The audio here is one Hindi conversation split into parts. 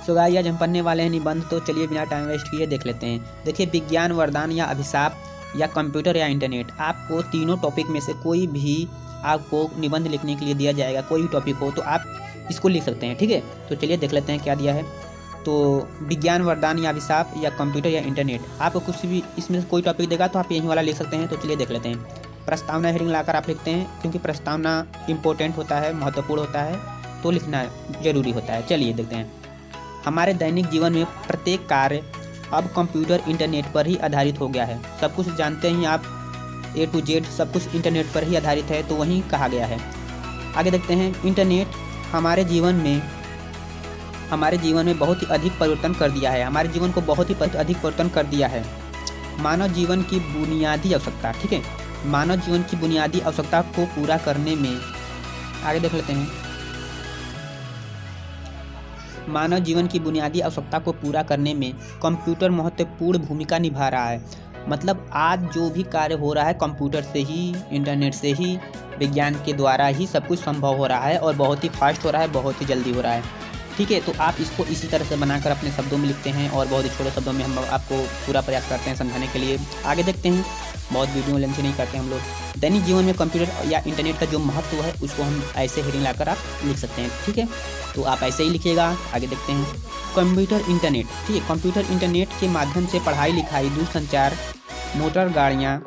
सो गाइस आज हम पढ़ने वाले हैं निबंध। तो चलिए बिना टाइम वेस्ट किए देख लेते हैं। देखिए, विज्ञान वरदान या अभिशाप या कंप्यूटर या इंटरनेट, आपको तीनों टॉपिक में से कोई भी आपको निबंध लिखने के लिए दिया जाएगा। कोई भी टॉपिक हो तो आप इसको लिख सकते हैं, ठीक है। तो चलिए देख लेते हैं क्या दिया है। तो विज्ञान वरदान या अभिशाप या कंप्यूटर या इंटरनेट, आपको कुछ भी इसमें से कोई टॉपिक देगा तो आप यही वाला लिख सकते हैं। तो चलिए देख लेते हैं। प्रस्तावना हेडिंग लाकर आप लिखते हैं, क्योंकि प्रस्तावना इम्पोर्टेंट होता है, महत्वपूर्ण होता है, तो लिखना जरूरी होता है। चलिए देखते हैं। हमारे दैनिक जीवन में प्रत्येक कार्य अब कंप्यूटर इंटरनेट पर ही आधारित हो गया है। सब कुछ जानते हैं आप, A to Z सब कुछ इंटरनेट पर ही आधारित है, तो वहीं कहा गया है। आगे देखते हैं। इंटरनेट हमारे जीवन में बहुत ही अधिक परिवर्तन कर दिया है। हमारे जीवन को बहुत ही अधिक परिवर्तन कर दिया है। मानव जीवन की बुनियादी आवश्यकता, ठीक है, मानव जीवन की बुनियादी आवश्यकता को पूरा करने में, आगे देख लेते हैं। मानव जीवन की बुनियादी आवश्यकता को पूरा करने में कंप्यूटर महत्वपूर्ण भूमिका निभा रहा है। मतलब आज जो भी कार्य हो रहा है कंप्यूटर से ही, इंटरनेट से ही, विज्ञान के द्वारा ही सब कुछ संभव हो रहा है, और बहुत ही फास्ट हो रहा है, बहुत ही जल्दी हो रहा है, ठीक है। तो आप इसको इसी तरह से बनाकर अपने शब्दों में लिखते हैं, और बहुत ही छोटे शब्दों में हम आपको पूरा प्रयास करते हैं समझाने के लिए। आगे देखते हैं। बहुत वीडियो लेंथ नहीं करते हम लोग। दैनिक जीवन में कंप्यूटर या इंटरनेट का जो महत्व है उसको हम ऐसे हेडिंग लाकर आप लिख सकते हैं, ठीक है। तो आप ऐसे ही लिखिएगा। आगे देखते हैं। कंप्यूटर इंटरनेट, ठीक है, कंप्यूटर इंटरनेट के माध्यम से पढ़ाई लिखाई, दूरसंचार, मोटर गाड़ियाँ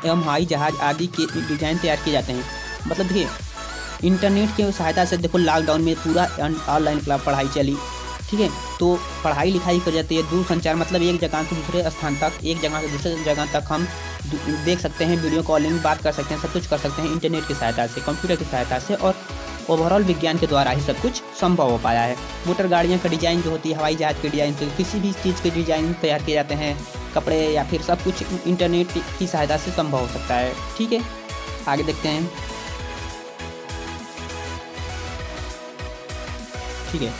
एवं हवाई जहाज आदि के डिज़ाइन तैयार किए जाते हैं। मतलब देखिए, इंटरनेट की सहायता से देखो लॉकडाउन में पूरा ऑनलाइन पढ़ाई चली, ठीक है। तो पढ़ाई लिखाई कर जाती है। दूरसंचार मतलब एक जगह से दूसरे स्थान तक, एक जगह से दूसरे जगह तक हम देख सकते हैं, वीडियो कॉलिंग बात कर सकते हैं, सब कुछ कर सकते हैं इंटरनेट की सहायता से, कंप्यूटर की सहायता से, और ओवरऑल विज्ञान के द्वारा ही सब कुछ संभव हो पाया है। मोटर गाड़ियाँ का डिज़ाइन जो होती है, हवाई जहाज के डिज़ाइन से, किसी भी चीज़ के डिज़ाइन तैयार किए जाते हैं, कपड़े या फिर सब कुछ इंटरनेट की सहायता से संभव हो सकता है, ठीक है। आगे देखते हैं, ठीक है।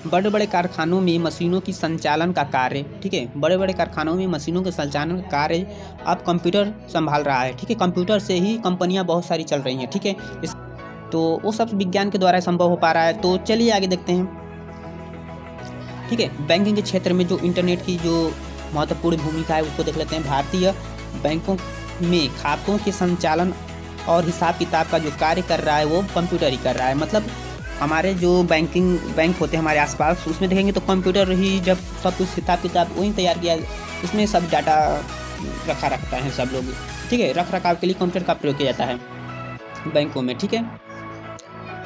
बड़े बड़े कारखानों में मशीनों की संचालन का कार्य, ठीक है, बड़े बड़े कारखानों में मशीनों के संचालन का कार्य अब कंप्यूटर संभाल रहा है, ठीक है। कंप्यूटर से ही कंपनियां बहुत सारी चल रही हैं, ठीक है। तो वो सब विज्ञान के द्वारा संभव हो पा रहा है। तो चलिए आगे देखते हैं, ठीक है। बैंकिंग के क्षेत्र में जो इंटरनेट की जो महत्वपूर्ण भूमिका है उसको देख लेते हैं। भारतीय बैंकों में खातों के संचालन और हिसाब किताब का जो कार्य कर रहा है वो कंप्यूटर ही कर रहा है। मतलब हमारे जो बैंक होते हैं हमारे आसपास, उसमें देखेंगे तो कंप्यूटर ही जब सब कुछ हिसाब किताब वही तैयार किया, उसमें सब डाटा रखता है सब लोग, ठीक है। रख रखाव के लिए कंप्यूटर का प्रयोग किया जाता है बैंकों में, ठीक है।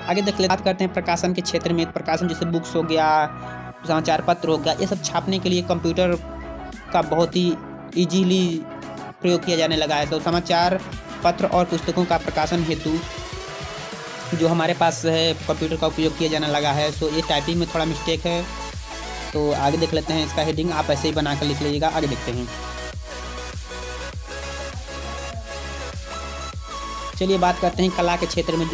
आगे देख ले, बात करते हैं प्रकाशन के क्षेत्र में। प्रकाशन जैसे बुक्स हो गया, समाचार पत्र हो गया, ये सब छापने के लिए कंप्यूटर का बहुत ही ईजीली प्रयोग किया जाने लगा है। तो समाचार पत्र और पुस्तकों का प्रकाशन हेतु जो हमारे पास है कंप्यूटर का उपयोग किया जाने लगा है। सो ये टाइपिंग में थोड़ा मिस्टेक है, तो आगे देख लेते हैं। इसका हेडिंग आप ऐसे ही बनाकर लिख लीजिएगा। आगे देखते हैं। चलिए बात करते हैं कला के क्षेत्र में।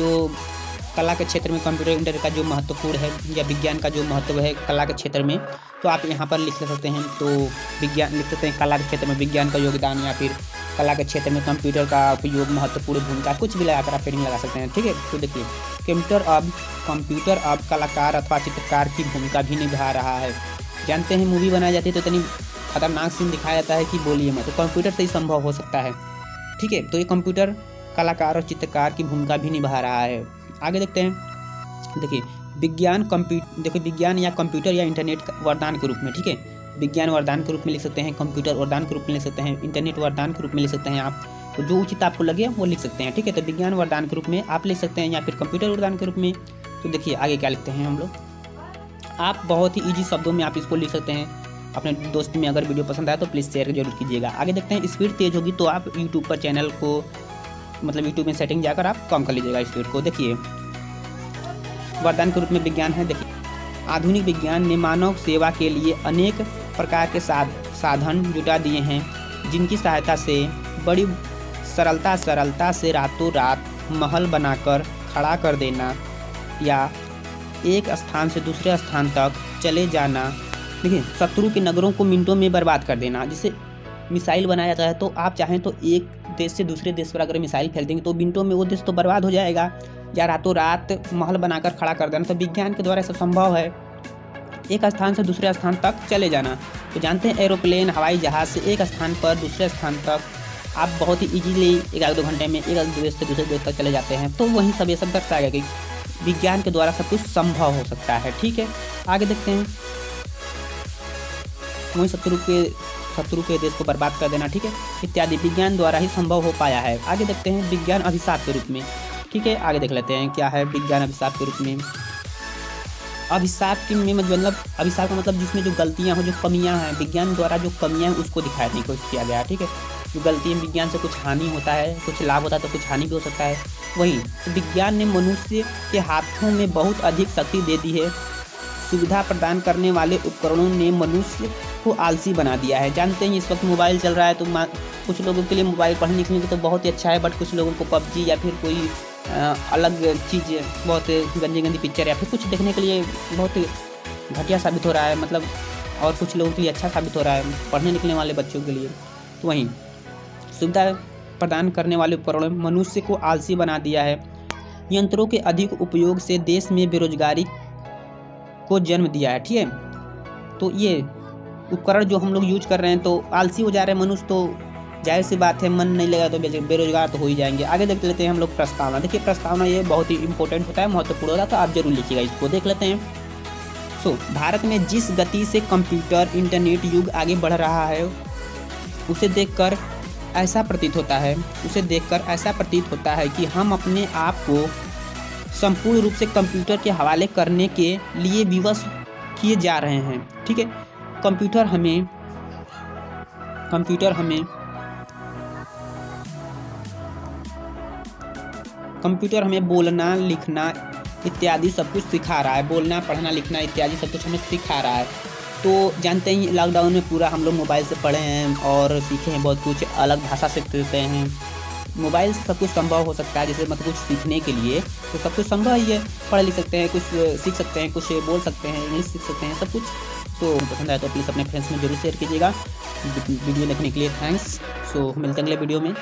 कंप्यूटर इंटरनेट का जो महत्वपूर्ण है, या विज्ञान का जो महत्व है कला के क्षेत्र में, तो आप यहाँ पर लिख सकते हैं। तो विज्ञान लिख सकते हैं, कला के क्षेत्र में विज्ञान का योगदान, या फिर कला के क्षेत्र में कंप्यूटर का उपयोग, महत्वपूर्ण भूमिका, कुछ भी लगाकर आप हेडिंग लगा सकते हैं, ठीक है। तो देखिए, कंप्यूटर अब कलाकार अथवा चित्रकार की भूमिका भी निभा रहा है। जानते हैं मूवी बनाई जाती है तो इतनी खतरनाक सीन दिखाया जाता है कि बोलिए मत, तो कंप्यूटर से ही संभव हो सकता है, ठीक है। तो ये कंप्यूटर कलाकार और चित्रकार की भूमिका भी निभा रहा है। आगे देखते हैं। देखिए, विज्ञान या कंप्यूटर या इंटरनेट वरदान के रूप में, ठीक है। विज्ञान वरदान के रूप में लिख सकते हैं, कंप्यूटर वरदान के रूप में लिख सकते हैं, इंटरनेट वरदान के रूप में लिख सकते हैं आप। तो जो उचित आपको लगे वो लिख सकते हैं, ठीक है। तो विज्ञान वरदान के रूप में आप लिख सकते हैं, या फिर कंप्यूटर वरदान के रूप में। तो देखिए आगे क्या लिखते हैं हम लोग। आप बहुत ही ईजी शब्दों में आप इसको लिख सकते हैं। अपने दोस्त में अगर वीडियो पसंद आए तो प्लीज़ शेयर जरूर कीजिएगा। आगे देखते हैं। स्पीड तेज होगी तो आप यूट्यूब पर चैनल को, मतलब यूट्यूब में सेटिंग जाकर आप कम कर लीजिएगा स्पीड को। देखिए, वरदान के रूप में विज्ञान है। देखिए, आधुनिक विज्ञान ने मानव सेवा के लिए अनेक प्रकार के साधन जुटा दिए हैं, जिनकी सहायता से बड़ी सरलता से रातों रात महल बनाकर खड़ा कर देना, या एक स्थान से दूसरे स्थान तक चले जाना। देखिए, शत्रु के नगरों को मिनटों में बर्बाद कर देना। जैसे मिसाइल बनाया जाता है, तो आप चाहें तो एक देश से दूसरे देश पर अगर मिसाइल फेंक देंगे तो मिनटों में वो देश तो बर्बाद हो जाएगा, या रातों रात महल बनाकर खड़ा कर देना। तो विज्ञान के द्वारा सब संभव है, एक स्थान से दूसरे स्थान तक चले जाना। तो जानते हैं एरोप्लेन, हवाई जहाज़ से एक स्थान पर दूसरे स्थान तक आप बहुत ही इजीली 1-2 घंटे में एक देश से दूसरे देश तक चले जाते हैं। तो वहीं सब ये सब दर्शाया गया कि विज्ञान के द्वारा सब कुछ संभव हो सकता है। ठीक है, आगे देखते हैं। वहीं शत्रु के देश को बर्बाद कर देना, ठीक है, इत्यादि विज्ञान द्वारा ही संभव हो पाया है। आगे देखते हैं विज्ञान अभिशाप के रूप में। ठीक है, आगे देख लेते हैं क्या है विज्ञान अभिशाप के रूप में। अभिशाप की में मतलब अभिशाप का मतलब जिसमें जो गलतियां हो, जो कमियां हैं, विज्ञान द्वारा जो कमियां हैं उसको दिखाने की कोशिश किया गया है। ठीक है, जो गलतियां विज्ञान से कुछ हानि होता है, कुछ लाभ होता है तो कुछ हानि भी हो सकता है। वहीं विज्ञान ने मनुष्य के हाथों में बहुत अधिक शक्ति दे दी है। सुविधा प्रदान करने वाले उपकरणों ने मनुष्य को आलसी बना दिया है। जानते हैं इस वक्त मोबाइल चल रहा है तो कुछ लोगों के लिए मोबाइल पढ़ने लिखने के तो बहुत ही अच्छा है, बट कुछ लोगों को पबजी या फिर कोई अलग चीज़, बहुत गंदी गंदी पिक्चर या फिर कुछ देखने के लिए बहुत घटिया साबित हो रहा है, मतलब, और कुछ लोगों के लिए अच्छा साबित हो रहा है पढ़ने लिखने वाले बच्चों के लिए। तो वहीं सुविधा प्रदान करने वाले उपकरणों ने मनुष्य को आलसी बना दिया है। यंत्रों के अधिक उपयोग से देश में बेरोजगारी को जन्म दिया है। ठीक है, तो ये उपकरण जो हम लोग यूज कर रहे हैं तो आलसी हो जा रहे हैं मनुष्य, तो जाहिर सी बात है मन नहीं लगा तो बेरोजगार तो हो ही जाएंगे। आगे देख लेते हैं हम लोग प्रस्तावना। देखिए प्रस्तावना ये बहुत ही इंपॉर्टेंट होता है, महत्वपूर्ण होता है, तो आप जरूर लिखिएगा इसको। देख लेते हैं। भारत में जिस गति से कंप्यूटर इंटरनेट युग आगे बढ़ रहा है उसे देखकर ऐसा प्रतीत होता है कि हम अपने आप को संपूर्ण रूप से कंप्यूटर के हवाले करने के लिए विवश किए जा रहे हैं। ठीक है, कंप्यूटर हमें बोलना लिखना इत्यादि सब कुछ सिखा रहा है। बोलना पढ़ना लिखना इत्यादि सब कुछ हमें सिखा रहा है। तो जानते हैं लॉकडाउन में पूरा हम लोग मोबाइल से पढ़े हैं और सीखे हैं, बहुत कुछ अलग भाषा सीखते हैं। मोबाइल से सब कुछ संभव हो सकता है, जैसे मतलब कुछ सीखने के लिए तो सब कुछ संभव ही है। पढ़ लिख सकते हैं, कुछ सीख सकते हैं, कुछ बोल सकते हैं, इंग्लिश सीख सकते हैं, सब कुछ। तो पसंद आए तो प्लीज़ अपने फ्रेंड्स में जरूर शेयर कीजिएगा। वीडियो देखने के लिए थैंक्स। मिलते हैं अगले वीडियो में।